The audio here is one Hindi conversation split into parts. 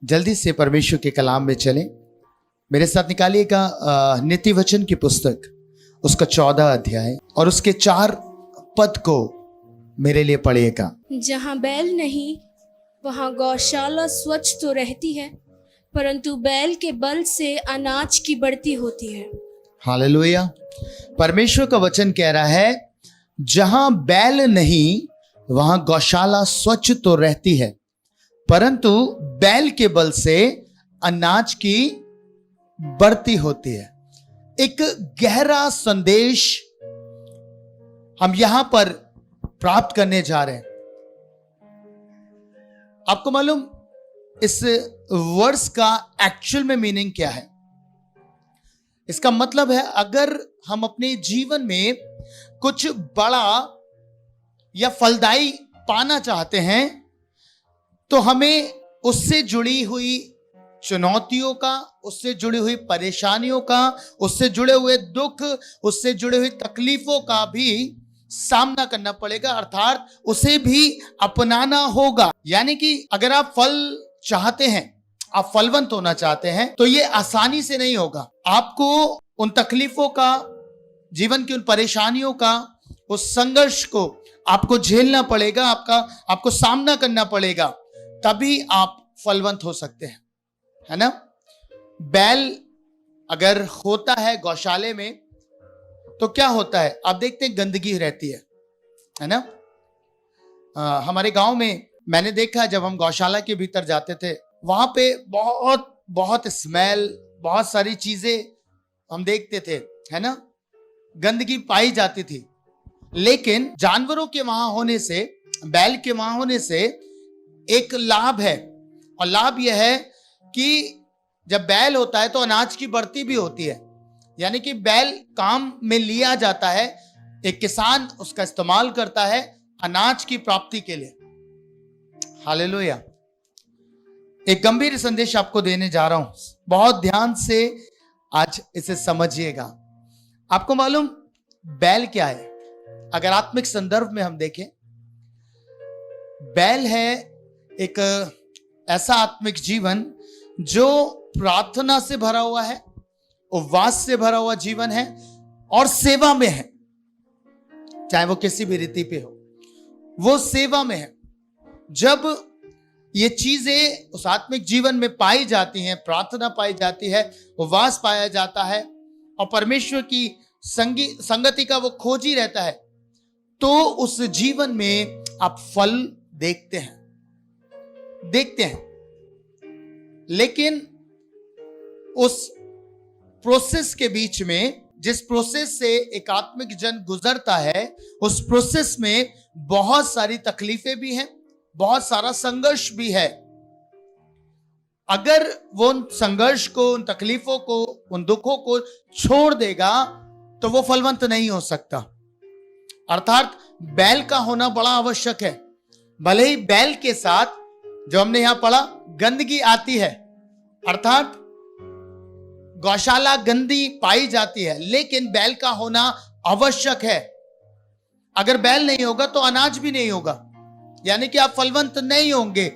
जल्दी से परमेश्वर के कलाम में चलें। मेरे साथ निकालिएगा नीति वचन की पुस्तक, उसका 14 अध्याय और उसके 4 पद को मेरे लिए पढ़िएगा। जहाँ बैल नहीं वहाँ गौशाला स्वच्छ तो रहती है, परंतु बैल के बल से अनाज की बढ़ती होती है। हालेलुया। परमेश्वर का वचन कह रहा है, जहां बैल नहीं वहां गौशाला स्वच्छ तो रहती है, परंतु बैल के बल से अनाज की बढ़ती होती है। एक गहरा संदेश हम यहां पर प्राप्त करने जा रहे हैं। आपको मालूम इस वर्ड्स का एक्चुअल में मीनिंग क्या है? इसका मतलब है, अगर हम अपने जीवन में कुछ बड़ा या फलदायी पाना चाहते हैं तो हमें उससे जुड़ी हुई चुनौतियों का, उससे जुड़ी हुई परेशानियों का, उससे जुड़े हुए दुख, उससे जुड़े हुई तकलीफों का भी सामना करना पड़ेगा, अर्थात उसे भी अपनाना होगा। यानी कि अगर आप फल चाहते हैं, आप फलवंत होना चाहते हैं, तो ये आसानी से नहीं होगा। आपको उन तकलीफों का, जीवन की उन परेशानियों का, उस संघर्ष को आपको झेलना पड़ेगा, आपको सामना करना पड़ेगा, तभी आप फलवंत हो सकते हैं, है ना। बैल अगर होता है गौशाले में तो क्या होता है? आप देखते हैं गंदगी रहती है ना। हमारे गांव में मैंने देखा, जब हम गौशाला के भीतर जाते थे, वहां पे बहुत बहुत स्मेल, बहुत सारी चीजें हम देखते थे, है ना, गंदगी पाई जाती थी। लेकिन जानवरों के वहां होने से, बैल के वहां होने से एक लाभ है, और लाभ यह है कि जब बैल होता है तो अनाज की बढ़ती भी होती है। यानी कि बैल काम में लिया जाता है, एक किसान उसका इस्तेमाल करता है अनाज की प्राप्ति के लिए। हालेलुया। एक गंभीर संदेश आपको देने जा रहा हूं, बहुत ध्यान से आज इसे समझिएगा। आपको मालूम बैल क्या है? अगर आत्मिक संदर्भ में हम देखें, बैल है एक ऐसा आत्मिक जीवन जो प्रार्थना से भरा हुआ है, उपवास से भरा हुआ जीवन है और सेवा में है। चाहे वो किसी भी रीति पे हो, वो सेवा में है। जब ये चीजें उस आत्मिक जीवन में पाई जाती हैं, प्रार्थना पाई जाती है, उपवास पाया जाता है और परमेश्वर की संगति का वो खोजी रहता है, तो उस जीवन में आप फल देखते हैं। लेकिन उस प्रोसेस के बीच में, जिस प्रोसेस से एक आत्मिक जन गुजरता है, उस प्रोसेस में बहुत सारी तकलीफें भी हैं, बहुत सारा संघर्ष भी है। अगर वो उन संघर्ष को, उन तकलीफों को, उन दुखों को छोड़ देगा तो वो फलवंत नहीं हो सकता। अर्थात बैल का होना बड़ा आवश्यक है। भले ही बैल के साथ, जो हमने यहां पढ़ा, गंदगी आती है, अर्थात गौशाला गंदी पाई जाती है, लेकिन बैल का होना आवश्यक है। अगर बैल नहीं होगा तो अनाज भी नहीं होगा, यानी कि आप फलवंत नहीं होंगे।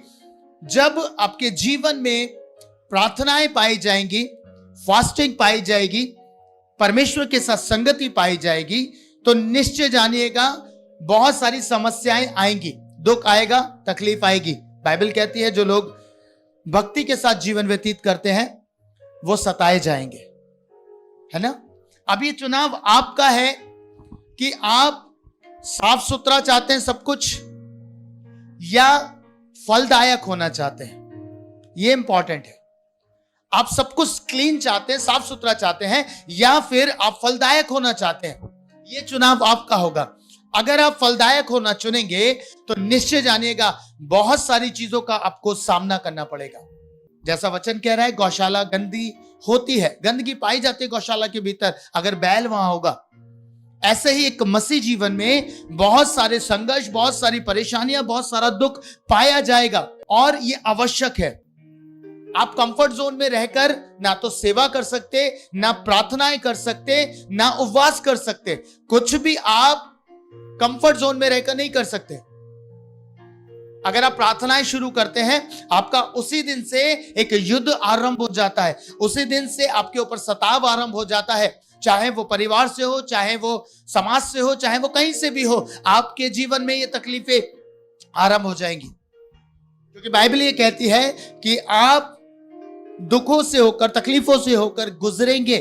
जब आपके जीवन में प्रार्थनाएं पाई जाएंगी, फास्टिंग पाई जाएगी, परमेश्वर के साथ संगति पाई जाएगी, तो निश्चय जानिएगा बहुत सारी समस्याएं आएंगी, दुख आएगा, तकलीफ आएगी। बाइबल कहती है, जो लोग भक्ति के साथ जीवन व्यतीत करते हैं वो सताए जाएंगे, है ना। अब ये चुनाव आपका है कि आप साफ सुथरा चाहते हैं सब कुछ, या फलदायक होना चाहते हैं। ये इंपॉर्टेंट है। आप सब कुछ क्लीन चाहते हैं, साफ सुथरा चाहते हैं, या फिर आप फलदायक होना चाहते हैं। ये चुनाव आपका होगा। अगर आप फलदायक होना चुनेंगे तो निश्चय जानिएगा बहुत सारी चीजों का आपको सामना करना पड़ेगा। जैसा वचन कह रहा है, गौशाला गंदी होती है, गंदगी पाई जाती है गौशाला के भीतर, अगर बैल वहां होगा। ऐसे ही एक मसीह जीवन में बहुत सारे संघर्ष, बहुत सारी परेशानियां, बहुत सारा दुख पाया जाएगा, और ये आवश्यक है। आप कंफर्ट जोन में रहकर ना तो सेवा कर सकते, ना प्रार्थनाएं कर सकते, ना उपवास कर सकते। कुछ भी आप कंफर्ट जोन में रहकर नहीं कर सकते। अगर आप प्रार्थनाएं शुरू करते हैं, आपका उसी दिन से एक युद्ध आरंभ हो जाता है। उसी दिन से आपके ऊपर सताव आरंभ हो जाता है, चाहे वो परिवार से हो, चाहे वो समाज से हो, चाहे वो कहीं से भी हो। आपके जीवन में ये तकलीफें आरंभ हो जाएंगी, क्योंकि बाइबल ये कहती है कि आप दुखों से होकर, तकलीफों से होकर गुजरेंगे।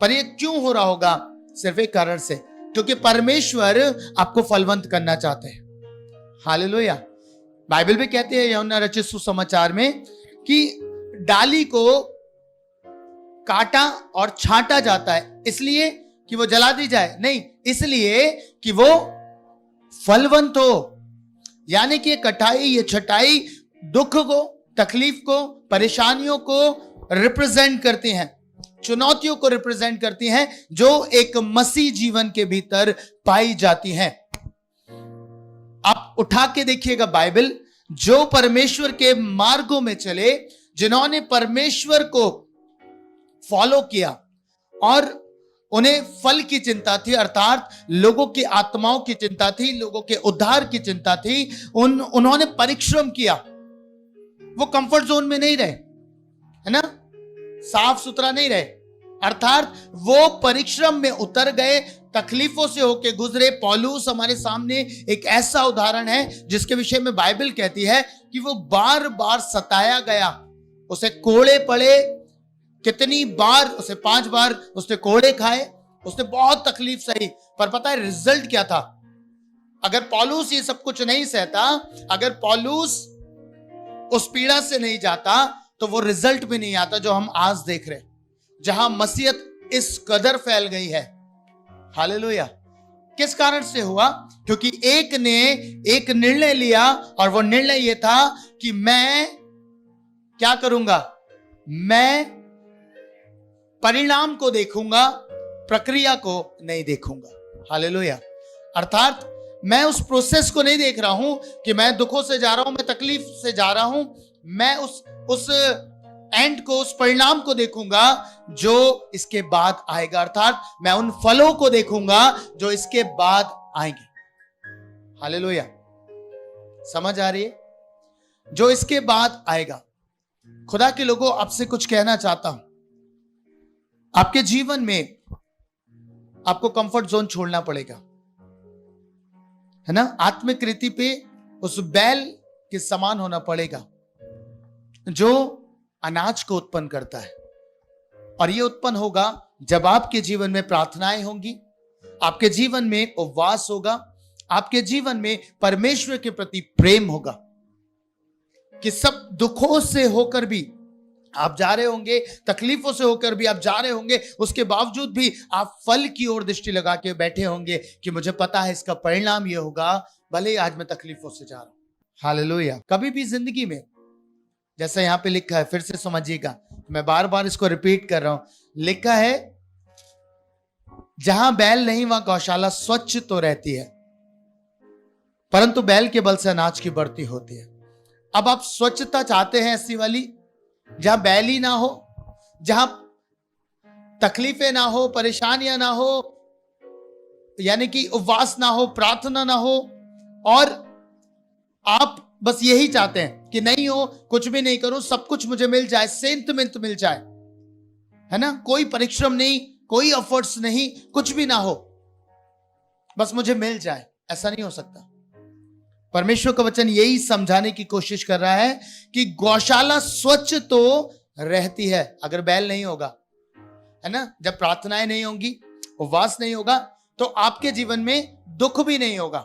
पर ये क्यों हो रहा होगा? सिर्फ एक कारण से, क्योंकि परमेश्वर आपको फलवंत करना चाहते हैं। हालेलुया। बाइबल भी कहते हैं यूहन्ना रचित सुसमाचार में कि डाली को काटा और छांटा जाता है इसलिए कि वो जला दी जाए, नहीं, इसलिए कि वो फलवंत हो। यानी कि ये कटाई, ये छटाई दुख को, तकलीफ को, परेशानियों को रिप्रेजेंट करती हैं, चुनौतियों को रिप्रेजेंट करती हैं, जो एक मसीह जीवन के भीतर पाई जाती हैं। आप उठा के देखिएगा बाइबल, जो परमेश्वर के मार्गों में चले, जिन्होंने परमेश्वर को फॉलो किया और उन्हें फल की चिंता थी, अर्थात लोगों की आत्माओं की चिंता थी, लोगों के उद्धार की चिंता थी, उन्होंने परिश्रम किया। वो कंफर्ट जोन में नहीं रहे, है ना, साफ सुथरा नहीं रहे, अर्थात वो परिश्रम में उतर गए, तकलीफों से होके गुजरे। पौलुस हमारे सामने एक ऐसा उदाहरण है जिसके विषय में बाइबल कहती है कि वो बार बार सताया गया, उसे कोड़े पड़े। कितनी बार? उसे 5 बार उसने कोड़े खाए, उसने बहुत तकलीफ सही। पर पता है रिजल्ट क्या था? अगर पौलुस ये सब कुछ नहीं सहता, अगर पौलुस उस पीड़ा से नहीं जाता, तो वो रिजल्ट भी नहीं आता जो हम आज देख रहे, जहां मसीहत इस कदर फैल गई है। हालेलुया। किस कारण से हुआ? क्योंकि एक ने एक निर्णय लिया, और वो निर्णय ये था कि मैं क्या करूंगा? मैं परिणाम को देखूंगा, प्रक्रिया को नहीं देखूंगा। हालेलुया। अर्थात मैं उस प्रोसेस को नहीं देख रहा हूं कि मैं दुखों से जा रहा हूं, मैं तकलीफ से जा रहा हूं। मैं उस एंड को, उस परिणाम को देखूंगा जो इसके बाद आएगा, अर्थात मैं उन फलों को देखूंगा जो इसके बाद आएंगे। हालेलुया। समझ आ रही है? जो इसके बाद आएगा। खुदा के लोगों, आपसे कुछ कहना चाहता हूं। आपके जीवन में आपको कंफर्ट जोन छोड़ना पड़ेगा, है ना। आत्मिक रीति पे उस बैल के समान होना पड़ेगा जो अनाज को उत्पन्न करता है। और यह उत्पन्न होगा जब आपके जीवन में प्रार्थनाएं होंगी, आपके जीवन में उपवास होगा, आपके जीवन में परमेश्वर के प्रति प्रेम होगा। कि सब दुखों से होकर भी आप जा रहे होंगे, तकलीफों से होकर भी आप जा रहे होंगे, उसके बावजूद भी आप फल की ओर दृष्टि लगा के बैठे होंगे कि मुझे पता है इसका परिणाम यह होगा, भले ही आज मैं तकलीफों से जा रहा हूं। हालेलुया। कभी भी जिंदगी में, जैसा यहां पे लिखा है, फिर से समझिएगा, मैं बार बार इसको रिपीट कर रहा हूं, लिखा है जहां बैल नहीं वहां गौशाला स्वच्छ तो रहती है, परंतु बैल के बल से अनाज की बढ़ती होती है। अब आप स्वच्छता चाहते हैं ऐसी वाली, जहां बैल ही ना हो, जहां तकलीफें ना हो, परेशानियां ना हो, यानी कि उपवास ना हो, प्रार्थना ना हो, और आप बस यही चाहते हैं कि नहीं हो, कुछ भी नहीं करूं, सब कुछ मुझे मिल जाए, सेंटमेंट मिल जाए, है ना, कोई परिश्रम नहीं, कोई एफर्ट्स नहीं, कुछ भी ना हो, बस मुझे मिल जाए। ऐसा नहीं हो सकता। परमेश्वर का वचन यही समझाने की कोशिश कर रहा है कि गौशाला स्वच्छ तो रहती है अगर बैल नहीं होगा, है ना। जब प्रार्थनाएं नहीं होंगी, उपवास नहीं होगा, तो आपके जीवन में दुख भी नहीं होगा,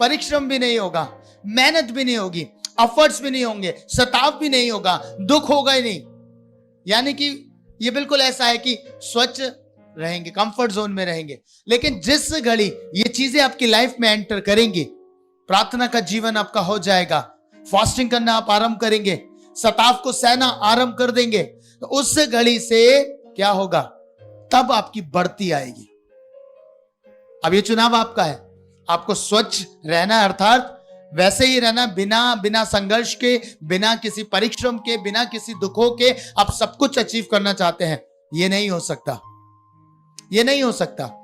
परिश्रम भी नहीं होगा, मेहनत भी नहीं होगी, एफर्ट्स भी नहीं होंगे, सताव भी नहीं होगा, दुख होगा ही नहीं। यानी कि ये बिल्कुल ऐसा है कि स्वच्छ रहेंगे, कंफर्ट जोन में रहेंगे। लेकिन जिस घड़ी ये चीजें आपकी लाइफ में एंटर करेंगी, प्रार्थना का जीवन आपका हो जाएगा, फास्टिंग करना आप आरंभ करेंगे, सताव को सहना आरंभ कर देंगे, तो उस घड़ी से क्या होगा? तब आपकी बढ़ती आएगी। अब ये चुनाव आपका है, आपको स्वच्छ रहना, अर्थात वैसे ही रहना, बिना संघर्ष के, बिना किसी परिश्रम के, बिना किसी दुखों के आप सब कुछ अचीव करना चाहते हैं। ये नहीं हो सकता, ये नहीं हो सकता।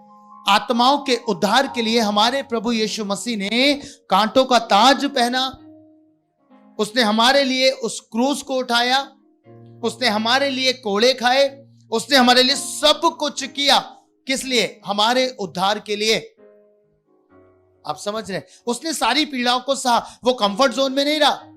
आत्माओं के उद्धार के लिए हमारे प्रभु यीशु मसीह ने कांटों का ताज पहना, उसने हमारे लिए उस क्रूस को उठाया, उसने हमारे लिए कोड़े खाए, उसने हमारे लिए सब कुछ किया। किस लिए? हमारे उद्धार के लिए। आप समझ रहे हैं? उसने सारी पीड़ाओं को सहा, वो कंफर्ट जोन में नहीं रहा,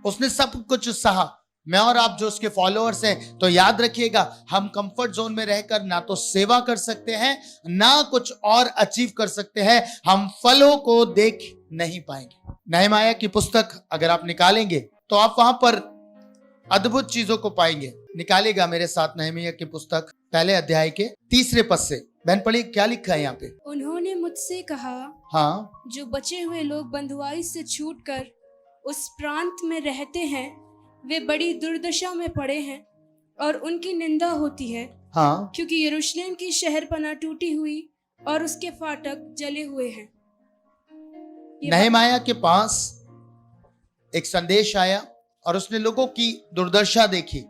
उसने सब कुछ सहा। मैं और आप जो उसके फॉलोअर्स हैं, तो याद रखिएगा, हम कंफर्ट जोन में रहकर ना तो सेवा कर सकते हैं, ना कुछ और अचीव कर सकते हैं, हम फलों को देख नहीं पाएंगे। नहमाया की पुस्तक अगर आप निकालेंगे तो आप वहां पर अद्भुत चीजों को पाएंगे। निकालेगा मेरे साथ नहमिया की पुस्तक पहले अध्याय के 3 पद से। बहन पढ़ी, क्या लिखा है यहाँ पे? उन्होंने मुझसे कहा, हाँ, जो बचे हुए लोग बंधुआई से छूटकर उस प्रांत में रहते हैं, वे बड़ी दुर्दशा में पड़े हैं और उनकी निंदा होती है। हाँ, क्योंकि यरूशलेम की शहरपनाह टूटी हुई और उसके फाटक जले हुए हैं। नहमाया के पास एक संदेश आया और उसने लोगों की दुर्दशा देखी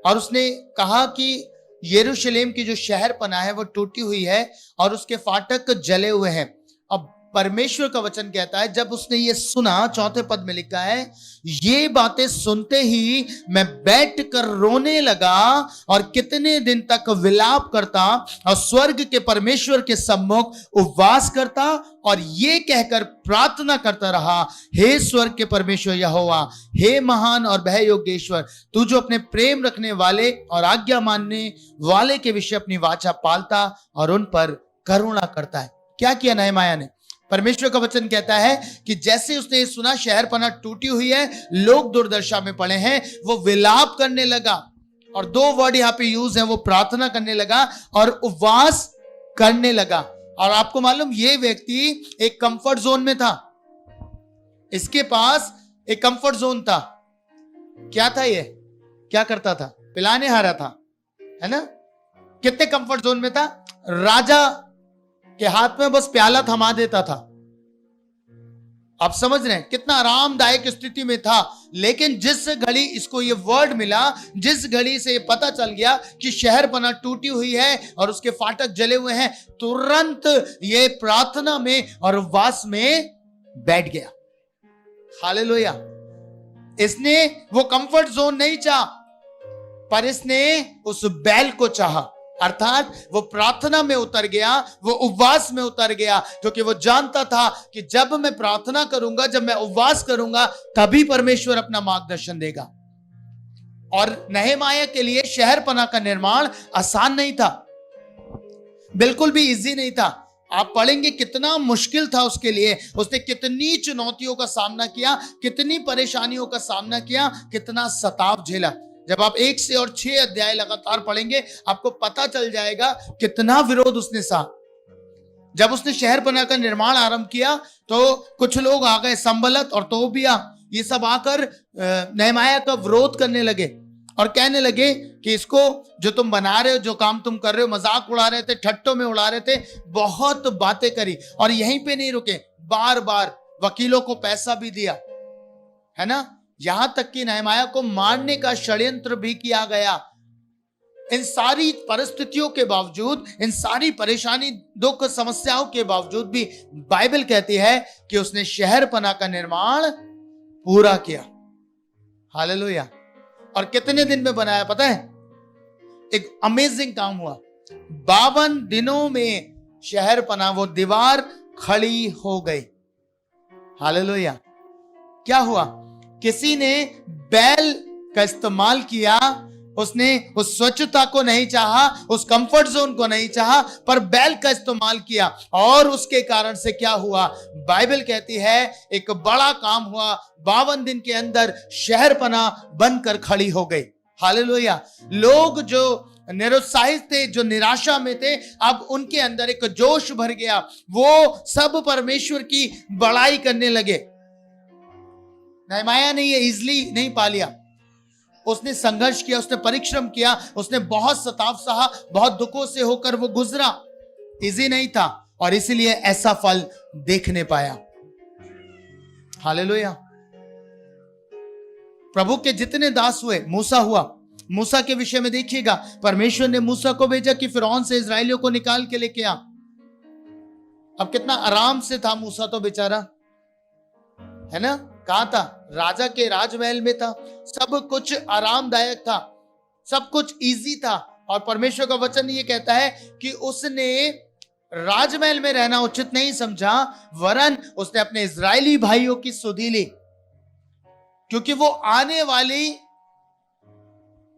और उसने कहा कि यरूशलेम की जो शहरपनाह है वो टूटी हुई है और उसके फाटक जले हुए हैं। अब परमेश्वर का वचन कहता है, जब उसने ये सुना, 4 पद में लिखा है, ये बातें सुनते ही मैं बैठकर रोने लगा और कितने दिन तक विलाप करता और स्वर्ग के परमेश्वर के सम्मुख उपवास करता और ये कहकर प्रार्थना करता रहा, हे स्वर्ग के परमेश्वर यहोवा, हे महान और भय योगेश्वर, तू जो अपने प्रेम रखने वाले और आज्ञा मानने वाले के विषय अपनी वाचा पालता और उन पर करुणा करता है। क्या किया नहमाया ने? परमेश्वर का वचन कहता है कि जैसे उसने सुना शहरपनाह टूटी हुई है, लोग दुर्दशा में पड़े हैं, वो विलाप करने लगा। और 2 वर्ड यहां पे यूज है, वो प्रार्थना करने लगा और उपवास करने लगा। और आपको मालूम, ये व्यक्ति एक कंफर्ट जोन में था, इसके पास एक कंफर्ट जोन था। क्या था ये? क्या करता था? पिलाने हारा था, है ना? कितने कंफर्ट जोन में था? राजा के हाथ में बस प्याला थमा देता था। आप समझ रहे हैं कितना आरामदायक स्थिति में था। लेकिन जिस घड़ी इसको ये वर्ड मिला, जिस घड़ी से ये पता चल गया कि शहरपनाह टूटी हुई है और उसके फाटक जले हुए हैं, तुरंत ये प्रार्थना में और उपवास में बैठ गया। हालेलुया। इसने वो कंफर्ट जोन नहीं चाहा, पर इसने उस बैल को चाहा, अर्थात वो प्रार्थना में उतर गया, वो उपवास में उतर गया, क्योंकि वो जानता था कि जब मैं प्रार्थना करूंगा, जब मैं उपवास करूंगा, तभी परमेश्वर अपना मार्गदर्शन देगा। और नहमाया के लिए शहरपनाह का निर्माण आसान नहीं था, बिल्कुल भी इजी नहीं था। आप पढ़ेंगे कितना मुश्किल था उसके लिए, उसने कितनी चुनौतियों का सामना किया, कितनी परेशानियों का सामना किया, कितना सताव झेला। जब आप 1 से और 6 अध्याय लगातार पढ़ेंगे, आपको पता चल जाएगा कितना विरोध उसने सहा। जब उसने शहरपनाह का निर्माण आरंभ किया तो कुछ लोग आ गए, संबलत और तोबिया, ये सब आकर नहमाया का विरोध करने लगे और कहने लगे कि इसको जो तुम बना रहे हो, जो काम तुम कर रहे हो, मजाक उड़ा रहे थे, ठट्टों में उड़ा रहे थे, बहुत बातें करी। और यहीं पे नहीं रुके, बार बार वकीलों को पैसा भी दिया, है ना? यहां तक कि नहमाया को मारने का षड्यंत्र भी किया गया। इन सारी परिस्थितियों के बावजूद, इन सारी परेशानी, दुख, समस्याओं के बावजूद भी बाइबल कहती है कि उसने शहरपनाह का निर्माण पूरा किया। हालेलुया। और कितने दिन में बनाया पता है? एक अमेजिंग काम हुआ। 52 दिनों में शहरपनाह, वो दीवार खड़ी हो गई। हालेलुया। क्या हुआ? किसी ने बैल का इस्तेमाल किया, उसने उस स्वच्छता को नहीं चाहा, उस कंफर्ट जोन को नहीं चाहा, पर बैल का इस्तेमाल किया और उसके कारण से क्या हुआ? बाइबल कहती है एक बड़ा काम हुआ। 52 दिन के अंदर शहरपनाह बनकर खड़ी हो गई। हालेलुया। लोग जो निरुत्साहित थे, जो निराशा में थे, अब उनके अंदर एक जोश भर गया। वो सब परमेश्वर की बड़ाई करने लगे। नहमाया ने ये इजली नहीं पा लिया, उसने संघर्ष किया, उसने परिश्रम किया, उसने बहुत सताव सहा, बहुत दुखों से होकर वो गुजरा। इजी नहीं था और इसीलिए ऐसा फल देखने पाया। हालेलुया। प्रभु के जितने दास हुए, मूसा हुआ, मूसा के विषय में देखिएगा, परमेश्वर ने मूसा को भेजा कि फिरौन से इजराइलियों को निकाल के लेके आ। अब कितना आराम से था मूसा तो बेचारा, है ना। कहां था? राजा के राजमहल में था, सब कुछ आरामदायक था, सब कुछ इजी था। और परमेश्वर का वचन ये कहता है कि उसने राजमहल में रहना उचित नहीं समझा, वरन उसने अपने इजरायली भाइयों की सुधि ली, क्योंकि वो आने वाली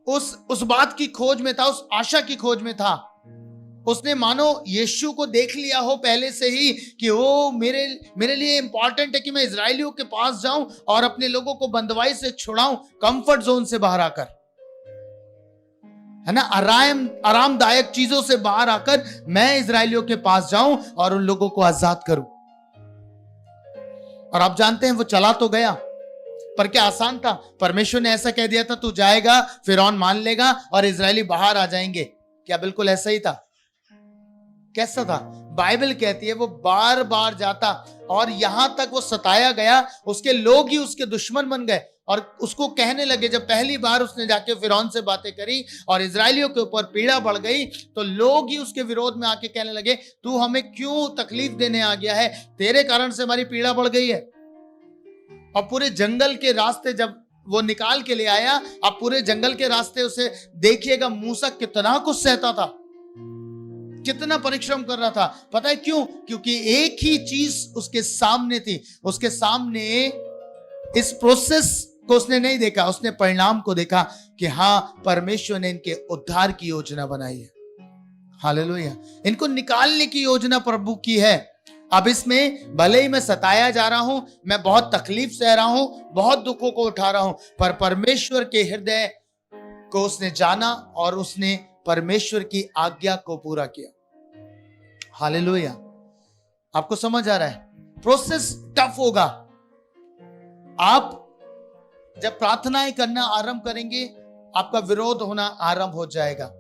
उस बात की खोज में था, उस आशा की खोज में था। उसने मानो यीशु को देख लिया हो पहले से ही कि वो मेरे लिए इंपॉर्टेंट है कि मैं इजरायलियों के पास जाऊं और अपने लोगों को बंदवाई से छुड़ाऊं, कंफर्ट जोन से बाहर आकर, है ना, आरामदायक चीजों से बाहर आकर मैं इजरायलियों के पास जाऊं और उन लोगों को आजाद करूं। और आप जानते हैं वो चला तो गया, पर क्या आसान था? परमेश्वर ने ऐसा कह दिया था तू जाएगा, फिरौन मान लेगा और इजरायली बाहर आ जाएंगे। क्या बिल्कुल ऐसा ही था? कैसा था? बाइबल कहती है वो बार बार जाता और यहां तक वो सताया गया, उसके लोग ही उसके दुश्मन बन गए और उसको कहने लगे। जब पहली बार उसने जाके फिरौन से बातें करी और इजरायलियों के ऊपर पीड़ा बढ़ गई, तो लोग ही उसके विरोध में आके कहने लगे तू हमें क्यों तकलीफ देने आ गया है, तेरे कारण से हमारी पीड़ा बढ़ गई है। और पूरे जंगल के रास्ते जब वो निकाल के ले आया, अब पूरे जंगल के रास्ते उसे देखिएगा, मूसा कितना कुछ सहता था, कितना परिश्रम कर रहा था। पता है क्यों? क्योंकि एक ही चीज उसके सामने थी, उसके सामने इस प्रोसेस को उसने नहीं देखा, उसने परिणाम को देखा कि हाँ, परमेश्वर ने इनके उद्धार की योजना बनाई है। हालेलुया। इनको निकालने की योजना प्रभु की है। अब इसमें भले ही मैं सताया जा रहा हूं, मैं बहुत तकलीफ सह रहा हूं, बहुत दुखों को उठा रहा हूं, पर परमेश्वर के हृदय को उसने जाना और उसने परमेश्वर की आज्ञा को पूरा किया। हालेलुया। आपको समझ आ रहा है? प्रोसेस टफ होगा। आप जब प्रार्थनाएं करना आरंभ करेंगे, आपका विरोध होना आरंभ हो जाएगा।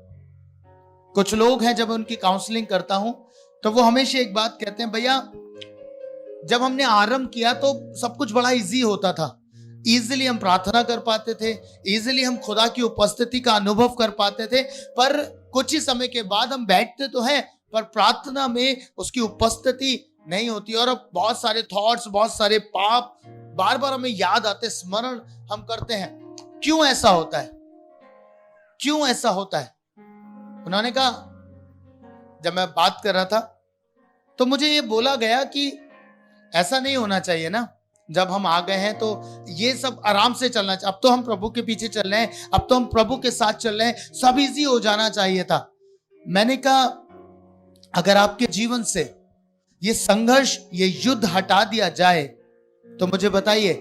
कुछ लोग हैं, जब उनकी काउंसलिंग करता हूं तो वो हमेशा एक बात कहते हैं, भैया जब हमने आरंभ किया तो सब कुछ बड़ा इजी होता था, इजीली हम प्रार्थना कर पाते थे, इजीली हम खुदा की उपस्थिति का अनुभव कर पाते थे, पर कुछ ही समय के बाद हम बैठते तो हैं पर प्रार्थना में उसकी उपस्थिति नहीं होती। और अब बहुत सारे थॉट्स, बहुत सारे पाप बार बार हमें याद आते, स्मरण हम करते हैं। क्यों ऐसा होता है? क्यों ऐसा होता है? उन्होंने कहा, जब मैं बात कर रहा था तो मुझे ये बोला गया कि ऐसा नहीं होना चाहिए ना, जब हम आ गए हैं तो ये सब आराम से चलना चाहिए। अब तो हम प्रभु के पीछे चल रहे हैं, अब तो हम प्रभु के साथ चल रहे हैं, सब इजी हो जाना चाहिए था। मैंने कहा, अगर आपके जीवन से ये संघर्ष, ये युद्ध हटा दिया जाए तो मुझे बताइए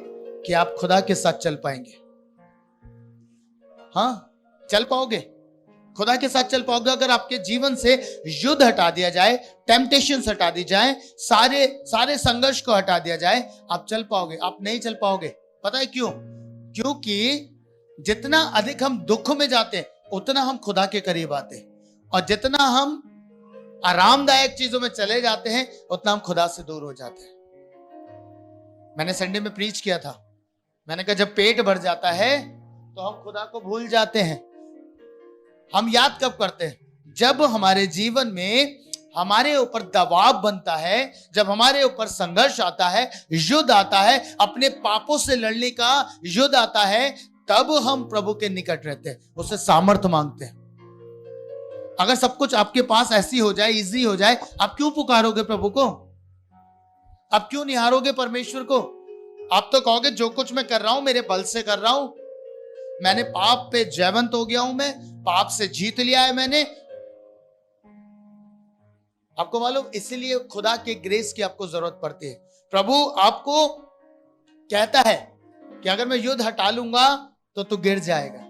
कि आप खुदा के साथ चल पाएंगे? हाँ, चल पाओगे? खुदा के साथ चल पाओगे? अगर आपके जीवन से युद्ध हटा दिया जाए, टेम्पटेशन हटा दी जाए, सारे संघर्ष को हटा दिया जाए, आप चल पाओगे? आप नहीं चल पाओगे। पता है क्यों? क्योंकि जितना अधिक हम दुख में जाते हैं उतना हम खुदा के करीब आते हैं, और जितना हम आरामदायक चीजों में चले जाते हैं उतना हम खुदा से दूर हो जाते हैं। मैंने संडे में प्रीच किया था, मैंने कहा जब पेट भर जाता है तो हम खुदा को भूल जाते हैं। हम याद कब करते हैं? जब हमारे जीवन में हमारे ऊपर दबाव बनता है, जब हमारे ऊपर संघर्ष आता है, युद्ध आता है, अपने पापों से लड़ने का युद्ध आता है, तब हम प्रभु के निकट रहते हैं, उससे सामर्थ्य मांगते हैं। अगर सब कुछ आपके पास ऐसी हो जाए, इजी हो जाए, आप क्यों पुकारोगे प्रभु को? आप क्यों निहारोगे परमेश्वर को? आप तो कहोगे जो कुछ मैं कर रहा हूं मेरे बल से कर रहा हूं, मैंने पाप पे जयवंत हो गया हूं, मैं पाप से जीत लिया है मैंने। आपको मालूम, इसीलिए खुदा के ग्रेस की आपको जरूरत पड़ती है। प्रभु आपको कहता है कि अगर मैं युद्ध हटा लूंगा तो तू गिर जाएगा।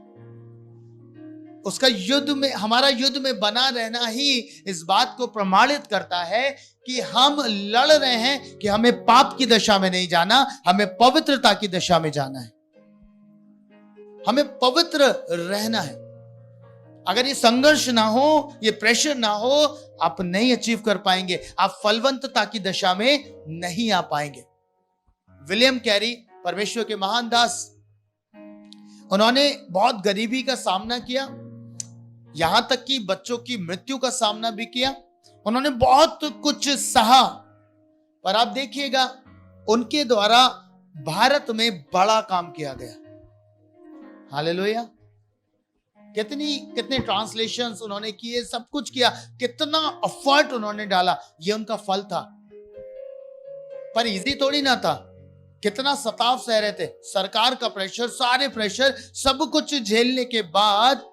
उसका युद्ध में, हमारा युद्ध में बना रहना ही इस बात को प्रमाणित करता है कि हम लड़ रहे हैं कि हमें पाप की दशा में नहीं जाना, हमें पवित्रता की दशा में जाना है, हमें पवित्र रहना है। अगर ये संघर्ष ना हो, ये प्रेशर ना हो, आप नहीं अचीव कर पाएंगे, आप फलवंतता की दशा में नहीं आ पाएंगे। विलियम कैरी, परमेश्वर के महान दास, उन्होंने बहुत गरीबी का सामना किया, यहां तक कि बच्चों की मृत्यु का सामना भी किया। उन्होंने बहुत कुछ सहा, पर आप देखिएगा उनके द्वारा भारत में बड़ा काम किया गया। हालेलुया। कितने ट्रांसलेशंस उन्होंने किए, सब कुछ किया, कितना एफर्ट उन्होंने डाला, ये उनका फल था। पर इजी थोड़ी ना था, कितना सताव सह रहे थे, सरकार का प्रेशर, सारे प्रेशर, सब कुछ झेलने के बाद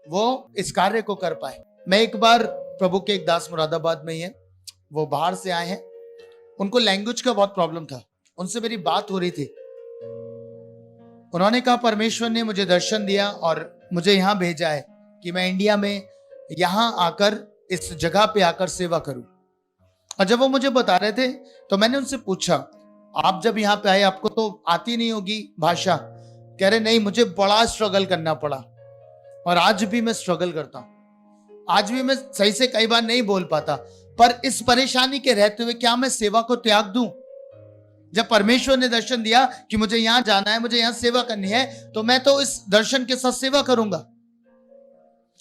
वो इस कार्य को कर पाए। मैं एक बार प्रभु के एक दास मुरादाबाद में ही है, वो बाहर से आए हैं, उनको लैंग्वेज का बहुत प्रॉब्लम था, उनसे मेरी बात हो रही थी। उन्होंने कहा परमेश्वर ने मुझे दर्शन दिया और मुझे यहां भेजा है कि मैं इंडिया में यहां आकर इस जगह पे आकर सेवा करूं। और जब वो मुझे बता रहे थे तो मैंने उनसे पूछा, आप जब यहाँ पे आए आपको तो आती नहीं होगी भाषा? कह रहे नहीं, मुझे बड़ा स्ट्रगल करना पड़ा और आज भी मैं स्ट्रगल करता हूं। आज भी मैं सही से कई बार नहीं बोल पाता, पर इस परेशानी के रहते हुए क्या मैं सेवा को त्याग दूं? जब परमेश्वर ने दर्शन दिया कि मुझे यहां जाना है, मुझे यहां सेवा करनी है, तो मैं तो इस दर्शन के साथ सेवा करूंगा।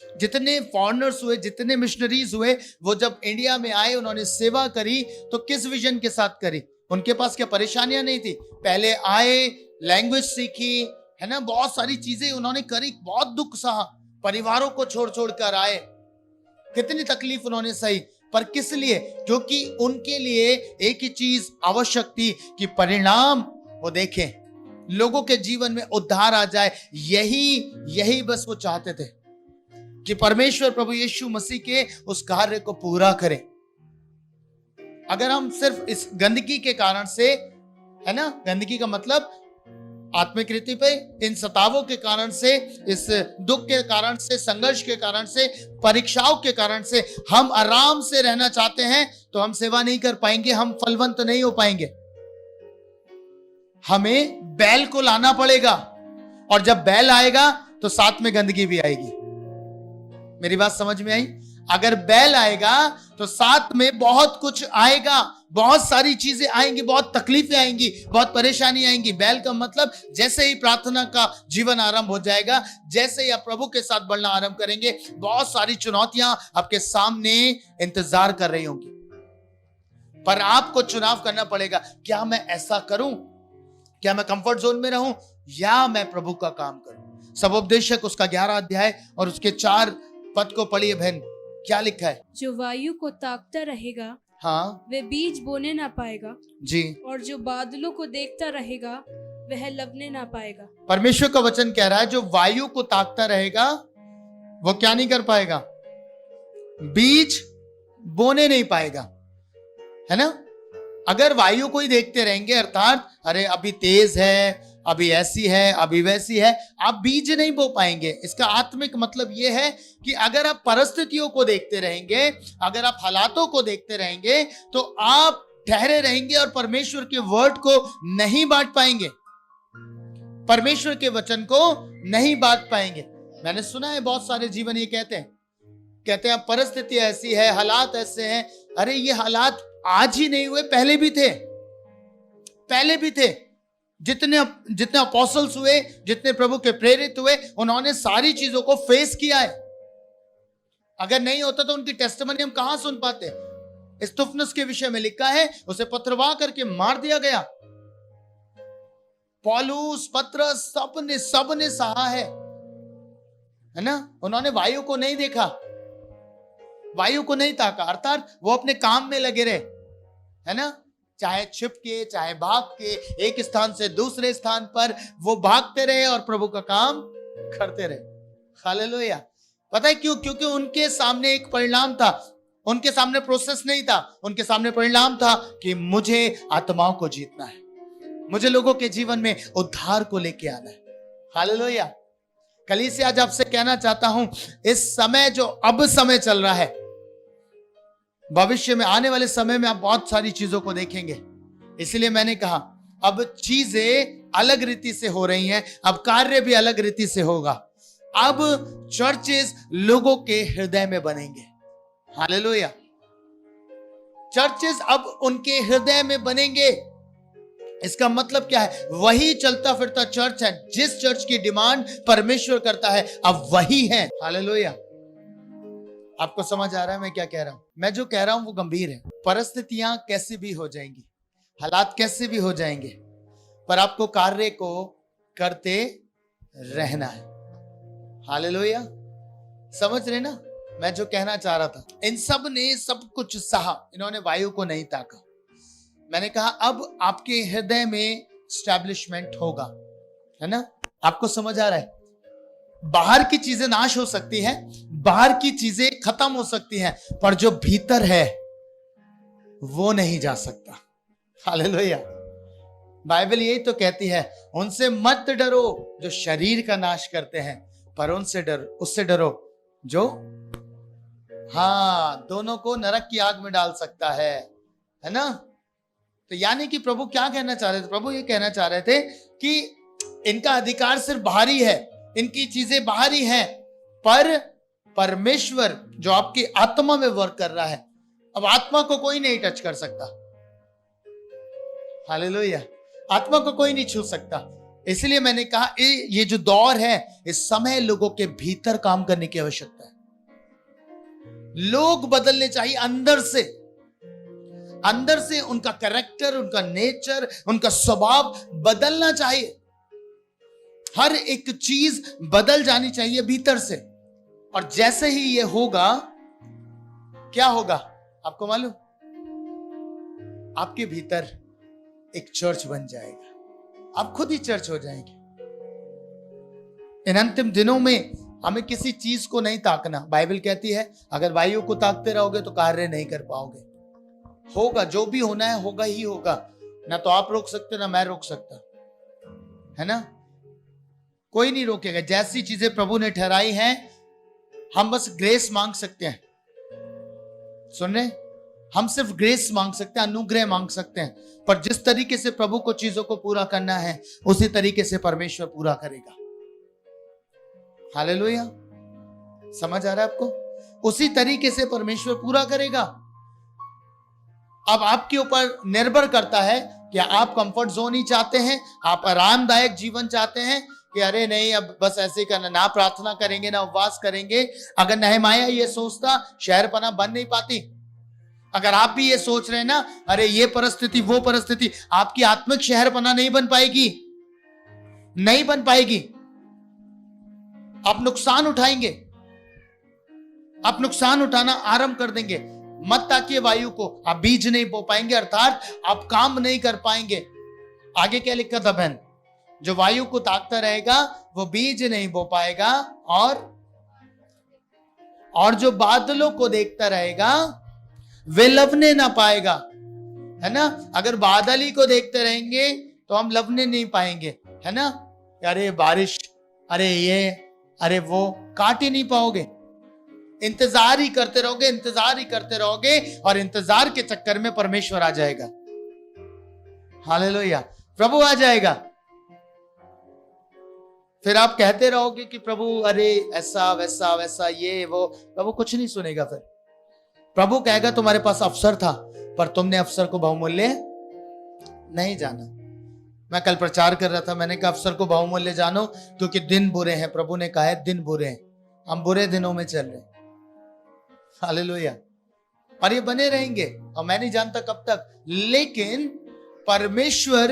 जितने फॉरेनर्स हुए, जितने मिशनरीज हुए, वो जब इंडिया में आए, उन्होंने सेवा करी तो किस विजन के साथ करी? उनके पास क्या परेशानियां नहीं थी? पहले आए, लैंग्वेज सीखी, है ना, बहुत सारी चीजें उन्होंने करी, बहुत दुख सहा, परिवारों को छोड़ छोड़ कर आए, कितनी तकलीफ उन्होंने सही। पर किस लिए? क्योंकि उनके लिए एक ही चीज आवश्यक थी कि परिणाम वो देखें, लोगों के जीवन में उद्धार आ जाए। यही बस वो चाहते थे कि परमेश्वर प्रभु यीशु मसीह के उस कार्य को पूरा करें। अगर हम सिर्फ इस गंदगी के कारण से, है ना, गंदगी का मतलब आत्मिक रीति पे, इन सतावों के कारण से, इस दुख के कारण से, संघर्ष के कारण से, परीक्षाओं के कारण से हम आराम से रहना चाहते हैं तो हम सेवा नहीं कर पाएंगे, हम फलवंत नहीं हो पाएंगे। हमें बैल को लाना पड़ेगा, और जब बैल आएगा तो साथ में गंदगी भी आएगी। मेरी बात समझ में आई? अगर बैल आएगा तो साथ में बहुत कुछ आएगा, बहुत सारी चीजें आएंगी, बहुत तकलीफें आएंगी, बहुत परेशानी आएंगी। बैल का मतलब जैसे ही प्रार्थना का जीवन आरंभ हो जाएगा, जैसे ही आप प्रभु के साथ बढ़ना आरंभ करेंगे, बहुत सारी चुनौतियां आपके सामने इंतजार कर रही होंगी। पर आपको चुनाव करना पड़ेगा, क्या मैं ऐसा करूं? क्या मैं कंफर्ट जोन में रहूं या मैं प्रभु का काम करूं? सबोपदेशक उसका 11 अध्याय और उसके 4 पद को पढ़िए बहन, क्या लिखा है? जो वायु को ताकता रहेगा, हाँ, वह बीज बोने ना पाएगा जी, और जो बादलों को देखता रहेगा वह लवने ना पाएगा। परमेश्वर का वचन कह रहा है जो वायु को ताकता रहेगा वो क्या नहीं कर पाएगा? बीज बोने नहीं पाएगा, है ना। अगर वायु को ही देखते रहेंगे, अर्थात अरे अभी तेज है, अभी ऐसी है, अभी वैसी है, आप बीज नहीं बो पाएंगे। इसका आत्मिक मतलब यह है कि अगर आप परिस्थितियों को देखते रहेंगे, अगर आप हालातों को देखते रहेंगे, तो आप ठहरे रहेंगे और परमेश्वर के वर्ड को नहीं बांट पाएंगे, परमेश्वर के वचन को नहीं बांट पाएंगे। मैंने सुना है बहुत सारे जीवन ये कहते हैं परिस्थिति ऐसी है, हालात ऐसे हैं। अरे ये हालात आज ही नहीं हुए, पहले भी थे। जितने अपोस्टल्स हुए, जितने प्रभु के प्रेरित हुए, उन्होंने सारी चीजों को फेस किया है। अगर नहीं होता तो उनकी टेस्टिमनी हम कहां सुन पाते? स्तुफनस के विषय में लिखा है, उसे पथरवाह करके मार दिया गया। पौलुस, पतरस, सबने सहा है ना। उन्होंने वायु को नहीं देखा, वायु को नहीं ताका, अर्थात वो अपने काम में लगे रहे, है ना। चाहे छिप के, चाहे भाग के, एक स्थान से दूसरे स्थान पर वो भागते रहे और प्रभु का काम करते रहे। हालेलुया। पता है क्यों? क्योंकि उनके सामने एक परिणाम था, उनके सामने प्रोसेस नहीं था, उनके सामने परिणाम था कि मुझे आत्माओं को जीतना है, मुझे लोगों के जीवन में उद्धार को लेके आना है। हालेलुया। कलीसिया आज आपसे कहना चाहता हूं, इस समय जो अब समय चल रहा है, भविष्य में आने वाले समय में आप बहुत सारी चीजों को देखेंगे। इसलिए मैंने कहा अब चीजें अलग रीति से हो रही हैं, अब कार्य भी अलग रीति से होगा। अब चर्चेस लोगों के हृदय में बनेंगे। हालेलुया। चर्चेस अब उनके हृदय में बनेंगे। इसका मतलब क्या है? वही चलता फिरता चर्च है, जिस चर्च की डिमांड परमेश्वर करता है अब वही है। हालेलुया। आपको समझ आ रहा है मैं क्या कह रहा हूं? मैं जो कह रहा हूं वो गंभीर है। परिस्थितियां कैसी भी हो जाएंगी, हालात कैसे भी हो जाएंगे, पर आपको कार्य को करते रहना है। हालेलुया। समझ रहे ना मैं जो कहना चाह रहा था? इन सब ने सब कुछ सहा, इन्होंने वायु को नहीं ताका। मैंने कहा अब आपके हृदय में स्टैब्लिशमेंट होगा, है ना? आपको समझ आ रहा है? बाहर की चीजें नाश हो सकती है, बाहर की चीजें खत्म हो सकती हैं, पर जो भीतर है वो नहीं जा सकता। हालेलुया। बाइबल यही तो कहती है, उनसे मत डरो जो शरीर का नाश करते हैं, पर उससे डरो जो दोनों को नरक की आग में डाल सकता है ना? तो यानी कि प्रभु क्या कहना चाह रहे थे? प्रभु ये कहना चाह रहे थे कि इनका अधिकार सिर्फ बाहरी है, इनकी चीजें बाहरी हैं, पर परमेश्वर जो आपकी आत्मा में वर्क कर रहा है, अब आत्मा को कोई नहीं टच कर सकता। हालेलुया। आत्मा को कोई नहीं छू सकता। इसलिए मैंने कहा ये जो दौर है, इस समय लोगों के भीतर काम करने की आवश्यकता है। लोग बदलने चाहिए अंदर से उनका कैरेक्टर, उनका नेचर, उनका स्वभाव बदलना चाहिए। हर एक चीज बदल जानी चाहिए भीतर से। और जैसे ही ये होगा, क्या होगा आपको मालूम? आपके भीतर एक चर्च बन जाएगा, आप खुद ही चर्च हो जाएंगे। इन अंतिम दिनों में हमें किसी चीज को नहीं ताकना। बाइबल कहती है अगर वायु को ताकते रहोगे तो कार्य नहीं कर पाओगे। होगा, जो भी होना है होगा ही होगा, ना तो आप रोक सकते ना मैं रोक सकता, है ना? कोई नहीं रोकेगा। जैसी चीजें प्रभु ने ठहराई हैं, हम बस ग्रेस मांग सकते हैं। सुन रहे? हम सिर्फ ग्रेस मांग सकते हैं, अनुग्रह मांग सकते हैं, पर जिस तरीके से प्रभु को चीजों को पूरा करना है, उसी तरीके से परमेश्वर पूरा करेगा। हालेलुया। समझ आ रहा है आपको? उसी तरीके से परमेश्वर पूरा करेगा। अब आपके ऊपर निर्भर करता है कि आप कंफर्ट जोन ही चाहते हैं, आप आरामदायक जीवन चाहते हैं कि अरे नहीं अब बस ऐसे करना, ना प्रार्थना करेंगे ना उपवास करेंगे। अगर नहमाया ये सोचता, शहरपना बन नहीं पाती। अगर आप भी ये सोच रहे हैं ना, अरे ये परिस्थिति वो परिस्थिति, आपकी आत्मिक शहरपना नहीं बन पाएगी, नहीं बन पाएगी। आप नुकसान उठाएंगे, आप नुकसान उठाना आरंभ कर देंगे। मत ताकिए वायु को, आप बीज नहीं बो पाएंगे, अर्थात आप काम नहीं कर पाएंगे। आगे क्या लिखा था बहन? जो वायु को ताकता रहेगा वो बीज नहीं बो पाएगा, और जो बादलों को देखता रहेगा वे लवने ना पाएगा, है ना? अगर बादल ही को देखते रहेंगे तो हम लवने नहीं पाएंगे, है ना? अरे बारिश, अरे ये, अरे वो, काट ही नहीं पाओगे। इंतजार ही करते रहोगे, इंतजार ही करते रहोगे, और इंतजार के चक्कर में परमेश्वर आ जाएगा। हालेलुया। प्रभु आ जाएगा। फिर आप कहते रहोगे कि प्रभु अरे ऐसा वैसा वैसा ये वो। प्रभु कुछ नहीं सुनेगा। फिर प्रभु कहेगा तुम्हारे पास अवसर था, पर तुमने अवसर को बहुमूल्य नहीं जाना। मैं कल प्रचार कर रहा था, मैंने कहा अवसर को बहुमूल्य जानो क्योंकि दिन बुरे हैं। प्रभु ने कहा है दिन बुरे हैं, हम बुरे दिनों में चल रहे हैं। हालेलुया। और ये बने रहेंगे, और मैं नहीं जानता कब तक, लेकिन परमेश्वर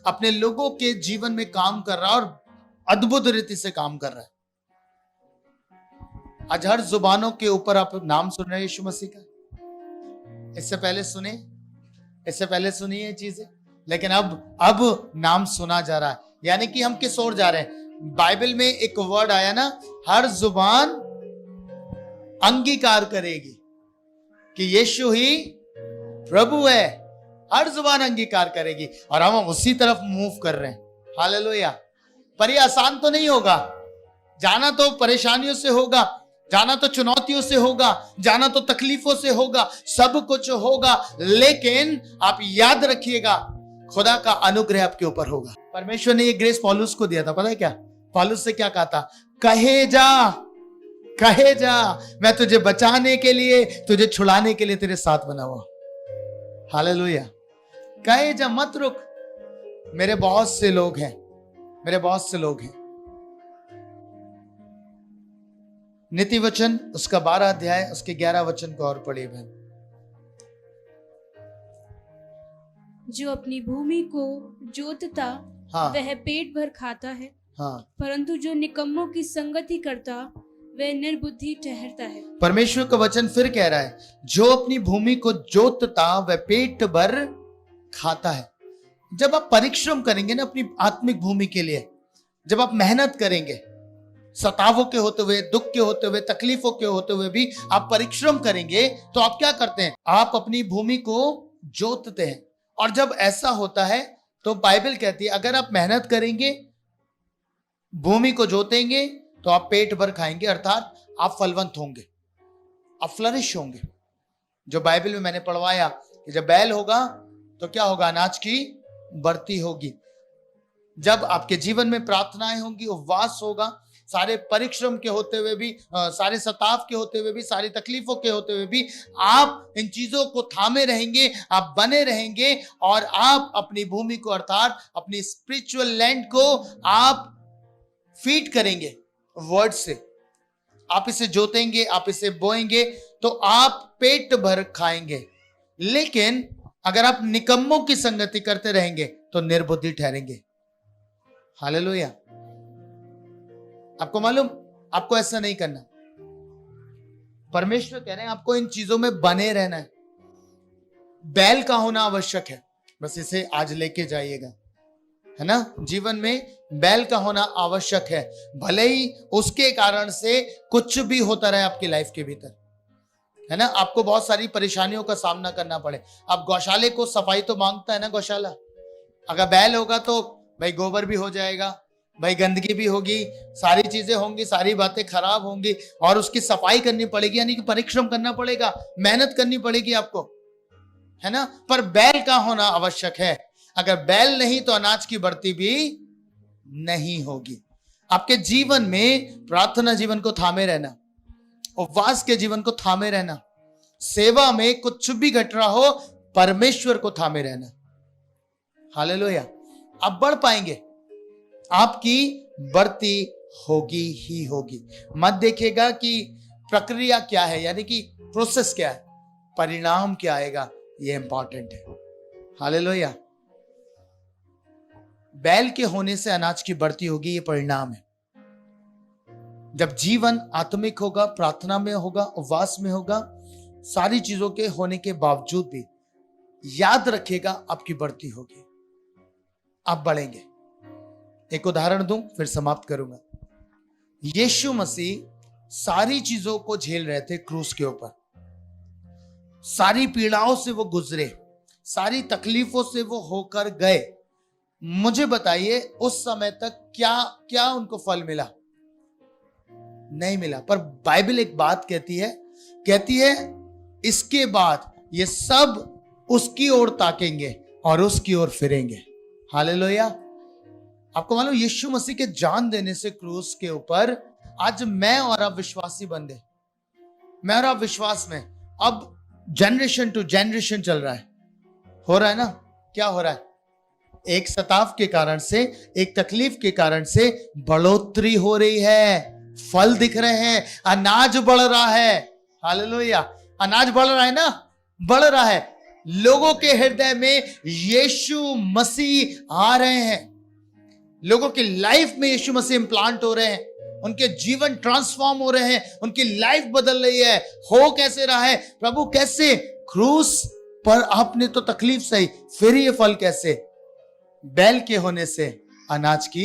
अपने लोगों के जीवन में काम कर रहा है, और अद्भुत रीति से काम कर रहा है। आज हर जुबानों के ऊपर आप नाम सुन रहे हैं यीशु मसीह का। इससे पहले सुने, इससे पहले सुनी ये चीजें, लेकिन अब नाम सुना जा रहा है। यानी कि हम किस ओर जा रहे हैं? बाइबल में एक वर्ड आया ना, हर जुबान अंगीकार करेगी कि यीशु ही प्रभु है। हर जुबान अंगीकार करेगी, और हम उसी तरफ मूव कर रहे हैं। हालेलुया। पर ये आसान तो नहीं होगा। जाना तो परेशानियों से होगा, जाना तो चुनौतियों से होगा, जाना तो तकलीफों से होगा, सब कुछ होगा, लेकिन आप याद रखिएगा खुदा का अनुग्रह आपके ऊपर होगा। परमेश्वर ने ये ग्रेस पौलुस को दिया था, पता है क्या? पौलुस से क्या कहा था? कहे जा मैं तुझे बचाने के लिए, तुझे छुड़ाने के लिए तेरे साथ बना हुआ। हालेलुया। कहे जा, मत रुक। मेरे बहुत से लोग हैं, नीति वचन उसका 12 अध्याय उसके 11 वचन को और पढ़िए बहन। जो अपनी भूमि को जोतता हाँ वह पेट भर खाता है, हाँ। परंतु जो निकम्मों की संगति करता वह निर्बुद्धि ठहरता है। परमेश्वर का वचन फिर कह रहा है, जो अपनी भूमि को जोतता वह पेट भर खाता है। जब आप परिश्रम करेंगे ना अपनी आत्मिक भूमि के लिए, जब आप मेहनत करेंगे, सतावों के होते हुए, दुख के होते हुए, तकलीफों के होते हुए भी आप परिश्रम करेंगे, तो आप क्या करते हैं? आप अपनी भूमि को जोतते हैं। और जब ऐसा होता है तो बाइबल कहती है अगर आप मेहनत करेंगे, भूमि को जोतेंगे, तो आप पेट भर खाएंगे, अर्थात आप फलवंत होंगे, आप फ्लरिश होंगे। जो बाइबल में मैंने पढ़वाया कि जब बैल होगा तो क्या होगा? अनाज की बढ़ती होगी। जब आपके जीवन में प्रार्थनाएं होंगी, उपवास होगा, सारे परिश्रम के होते हुए भी, सारे सताव के होते हुए भी, सारी तकलीफों के होते हुए भी आप इन चीजों को थामे रहेंगे, आप बने रहेंगे और आप अपनी भूमि को अर्थात अपनी स्पिरिचुअल लैंड को आप फीड करेंगे वर्ड से। आप इसे जोतेंगे, आप इसे बोएंगे तो आप पेट भर खाएंगे। लेकिन अगर आप निकम्मों की संगति करते रहेंगे तो निर्बुद्धि ठहरेंगे। हालेलुया। आपको मालूम, आपको ऐसा नहीं करना। परमेश्वर कह रहे हैं आपको इन चीजों में बने रहना है। बैल का होना आवश्यक है, बस इसे आज लेके जाइएगा, है ना। जीवन में बैल का होना आवश्यक है, भले ही उसके कारण से कुछ भी होता रहे आपकी लाइफ के भीतर, है ना। आपको बहुत सारी परेशानियों का सामना करना पड़े। अब गौशाले को सफाई तो मांगता है ना गौशाला। अगर बैल होगा तो भाई गोबर भी हो जाएगा, भाई गंदगी भी होगी, सारी चीजें होंगी, सारी बातें खराब होंगी और उसकी सफाई करनी पड़ेगी, यानी कि परिश्रम करना पड़ेगा, मेहनत करनी पड़ेगी आपको, है ना। पर बैल का होना आवश्यक है। अगर बैल नहीं तो अनाज की बढ़ती भी नहीं होगी। आपके जीवन में प्रार्थना जीवन को थामे रहना, उपवास के जीवन को थामे रहना, सेवा में कुछ भी घट रहा हो परमेश्वर को थामे रहना। हालेलुया। आप बढ़ पाएंगे, आपकी बढ़ती होगी ही होगी। मत देखिएगा कि प्रक्रिया क्या है, यानी कि प्रोसेस क्या है, परिणाम क्या आएगा, यह इंपॉर्टेंट है। हालेलुया। बैल के होने से अनाज की बढ़ती होगी, यह परिणाम है। जब जीवन आत्मिक होगा, प्रार्थना में होगा, उपवास में होगा, सारी चीजों के होने के बावजूद भी याद रखिएगा आपकी बढ़ती होगी, आप बढ़ेंगे। एक उदाहरण दूं फिर समाप्त करूंगा। यीशु मसीह सारी चीजों को झेल रहे थे क्रूस के ऊपर, सारी पीड़ाओं से वो गुजरे, सारी तकलीफों से वो होकर गए। मुझे बताइए उस समय तक क्या क्या उनको फल मिला? नहीं मिला। पर बाइबल एक बात कहती है इसके बाद ये सब उसकी ओर ताकेंगे और उसकी ओर फिरेंगे। हालेलुया। आपको मालूम यीशु मसीह के जान देने से क्रूस के ऊपर आज मैं और आप विश्वासी बन गए। मैं और आप विश्वास में अब जनरेशन टू जनरेशन चल रहा है। हो रहा है ना? क्या हो रहा है? एक सताव के कारण से, एक तकलीफ के कारण से बढ़ोतरी हो रही है, फल दिख रहे हैं, अनाज बढ़ रहा है। हालेलुया। अनाज बढ़ रहा है ना, बढ़ रहा है। लोगों के हृदय में यीशु मसीह आ रहे हैं, लोगों की लाइफ में यीशु मसीह इम्प्लांट हो रहे हैं, उनके जीवन ट्रांसफॉर्म हो रहे हैं, उनकी लाइफ बदल रही है। हो कैसे रहा है? प्रभु कैसे? क्रूस पर आपने तो तकलीफ सही, फिर ये फल कैसे? बैल के होने से अनाज की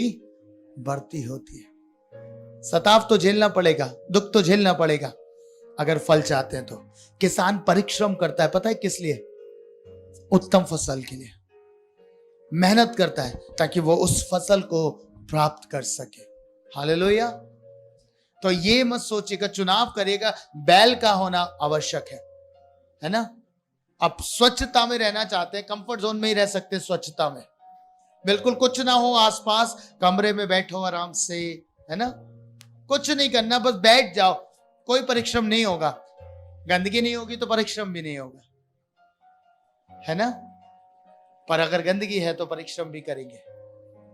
बढ़ती होती है। सताव तो झेलना पड़ेगा, दुख तो झेलना पड़ेगा अगर फल चाहते हैं तो। किसान परिश्रम करता है, पता है किस लिए? उत्तम फसल के लिए मेहनत करता है ताकि वो उस फसल को प्राप्त कर सके। हालेलुया। तो ये मत सोचिएगा, चुनाव करिएगा, बैल का होना आवश्यक है ना। आप स्वच्छता में रहना चाहते हैं, कंफर्ट जोन में ही रह सकते हैं, स्वच्छता में बिल्कुल कुछ ना हो आसपास, कमरे में बैठो आराम से, है ना, कुछ नहीं करना, बस बैठ जाओ, कोई परिश्रम नहीं होगा, गंदगी नहीं होगी तो परिश्रम भी नहीं होगा, है ना। पर अगर गंदगी है तो परिश्रम भी करेंगे,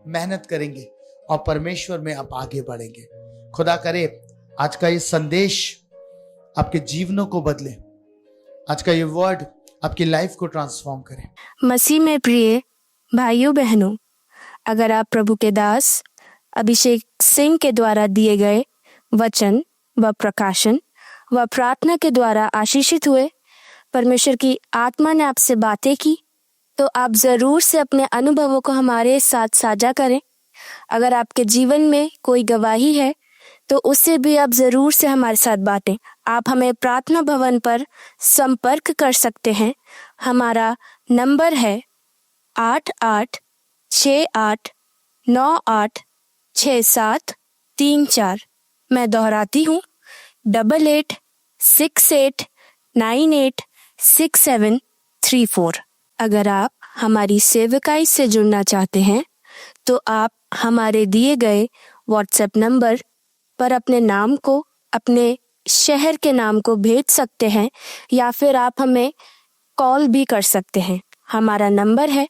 मेहनत करेंगे और परमेश्वर में आप आगे बढ़ेंगे। खुदा करे आज का ये संदेश आपके जीवनों को बदले, आज का ये वर्ड आपकी लाइफ को ट्रांसफॉर्म करे। मसीह में प्रिय भाइयों बहनों, अगर आप प्रभु के दास अभिषेक सिंह के द्वारा दिए गए वचन व प्रकाशन व प्रार्थना के द्वारा आशीषित हुए, परमेश्वर की आत्मा ने आपसे बातें की, तो आप जरूर से अपने अनुभवों को हमारे साथ साझा करें। अगर आपके जीवन में कोई गवाही है तो उससे भी आप जरूर से हमारे साथ बांटें। आप हमें प्रार्थना भवन पर संपर्क कर सकते हैं। हमारा नंबर है 8868986734। मैं दोहराती हूँ 8868986734। अगर आप हमारी सेवकाई से जुड़ना चाहते हैं तो आप हमारे दिए गए व्हाट्सएप नंबर पर अपने नाम को, अपने शहर के नाम को भेज सकते हैं, या फिर आप हमें कॉल भी कर सकते हैं। हमारा नंबर है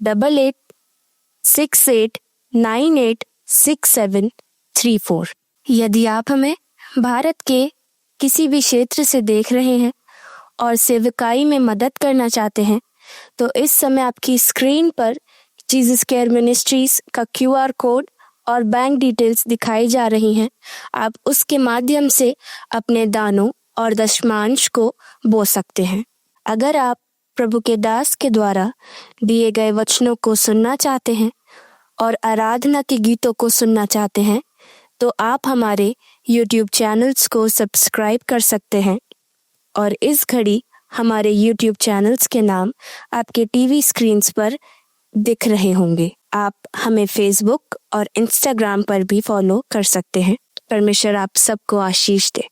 8868986734। यदि आप हमें भारत के किसी भी क्षेत्र से देख रहे हैं और सेवकाई में मदद करना चाहते हैं, तो इस समय आपकी स्क्रीन पर जीसस केयर मिनिस्ट्रीज का QR कोड और बैंक डिटेल्स दिखाई जा रही हैं। आप उसके माध्यम से अपने दानों और दशमांश को बो सकते हैं। अगर आप प्रभु के दास के द्वारा दिए गए वचनों को सुनना चाहते हैं और आराधना के गीतों को सुनना चाहते हैं, तो आप हमारे YouTube चैनल्स को सब्सक्राइब कर सकते हैं। और इस घड़ी हमारे YouTube चैनल्स के नाम आपके टीवी स्क्रीन्स पर दिख रहे होंगे। आप हमें Facebook और Instagram पर भी फॉलो कर सकते हैं। परमेश्वर आप सबको आशीष दे।